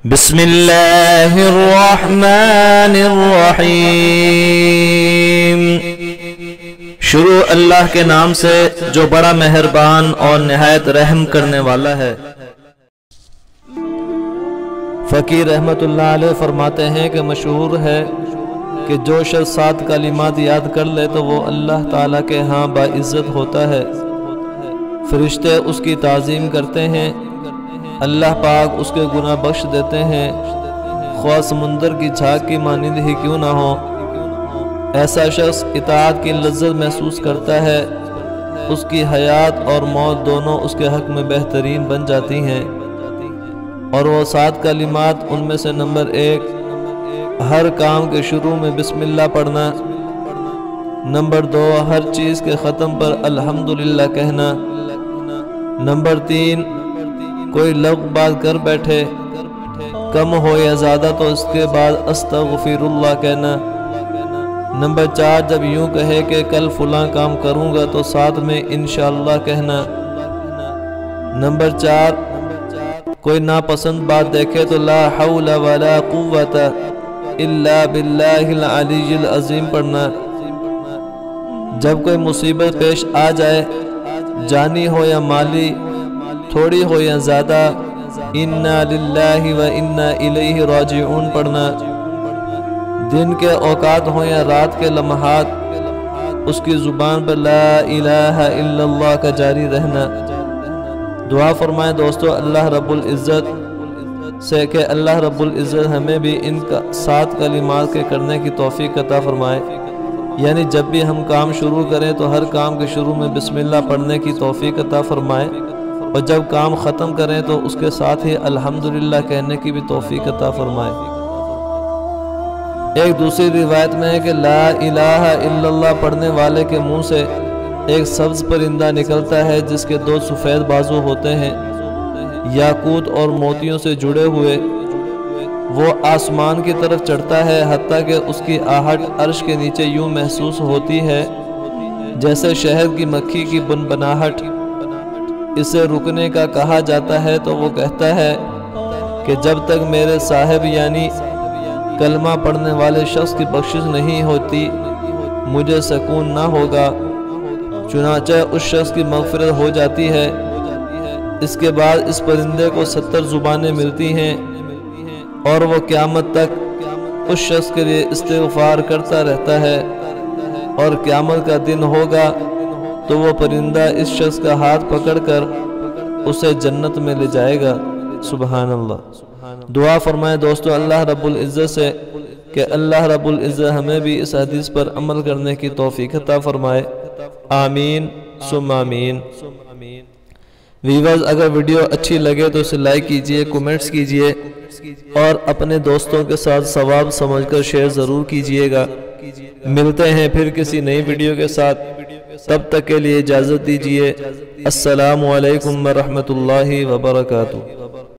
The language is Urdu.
بسم اللہ الرحمن الرحیم۔ شروع اللہ کے نام سے جو بڑا مہربان اور نہایت رحم کرنے والا ہے۔ فقیر رحمت اللہ علیہ فرماتے ہیں کہ مشہور ہے کہ جو شخص 7 کلمات یاد کر لے تو وہ اللہ تعالیٰ کے ہاں باعزت ہوتا ہے، فرشتے اس کی تعظیم کرتے ہیں، اللہ پاک اس کے گناہ بخش دیتے ہیں، خواہ سمندر کی جھاگ کی مانند ہی کیوں نہ ہو۔ ایسا شخص اطاعت کی لذت محسوس کرتا ہے، اس کی حیات اور موت دونوں اس کے حق میں بہترین بن جاتی ہیں۔ اور وہ 7 کلمات ان میں سے نمبر 1 ہر کام کے شروع میں بسم اللہ پڑھنا، نمبر 2 ہر چیز کے ختم پر الحمدللہ کہنا، نمبر 3 کوئی لغو بات کر بیٹھے کم ہو یا زیادہ تو اس کے بعد استغفر اللہ کہنا، نمبر 4 جب یوں کہے کہ کل فلاں کام کروں گا تو ساتھ میں انشاءاللہ کہنا، نمبر 4 کوئی ناپسند بات دیکھے تو لا حول ولا قوت الا باللہ العلی العظیم پڑھنا، جب کوئی مصیبت پیش آ جائے جانی ہو یا مالی، تھوڑی ہو یا زیادہ، انا للہ و انا الیہ راجعون پڑھنا، دن کے اوقات ہوں یا رات کے لمحات اس کی زبان پر لا الہ الا اللہ کا جاری رہنا۔ دعا فرمائیں دوستو اللہ رب العزت سے کہ اللہ رب العزت ہمیں بھی ان 7 کلمات کے کرنے کی توفیق عطا فرمائے، یعنی جب بھی ہم کام شروع کریں تو ہر کام کے شروع میں بسم اللہ پڑھنے کی توفیق عطا فرمائے، اور جب کام ختم کریں تو اس کے ساتھ ہی الحمدللہ کہنے کی بھی توفیق عطا فرمائے۔ ایک دوسری روایت میں ہے کہ لا الہ الا اللہ پڑھنے والے کے منہ سے ایک سبز پرندہ نکلتا ہے جس کے 2 سفید بازو ہوتے ہیں، یاقوت اور موتیوں سے جڑے ہوئے، وہ آسمان کی طرف چڑھتا ہے حتیٰ کہ اس کی آہٹ عرش کے نیچے یوں محسوس ہوتی ہے جیسے شہد کی مکھی کی بنبناہٹ۔ اسے رکنے کا کہا جاتا ہے تو وہ کہتا ہے کہ جب تک میرے صاحب یعنی کلمہ پڑھنے والے شخص کی بخشش نہیں ہوتی مجھے سکون نہ ہوگا، چنانچہ اس شخص کی مغفرت ہو جاتی ہے۔ اس کے بعد اس پرندے کو 70 زبانیں ملتی ہیں اور وہ قیامت تک اس شخص کے لیے استغفار کرتا رہتا ہے، اور قیامت کا دن ہوگا تو وہ پرندہ اس شخص کا ہاتھ پکڑ کر اسے جنت میں لے جائے گا۔ سبحان اللہ۔ دعا فرمائیں دوستو اللہ رب العزت سے کہ اللہ رب العزت ہمیں بھی اس حدیث پر عمل کرنے کی توفیق عطا فرمائے، آمین ثم آمین۔ ویورز اگر ویڈیو اچھی لگے تو اسے لائک کیجئے، کومنٹس کیجئے اور اپنے دوستوں کے ساتھ ثواب سمجھ کر شیئر ضرور کیجئے گا۔ ملتے ہیں پھر کسی نئی ویڈیو کے ساتھ، تب تک کے لیے اجازت دیجئے۔ السلام علیکم ورحمۃ اللہ وبرکاتہ۔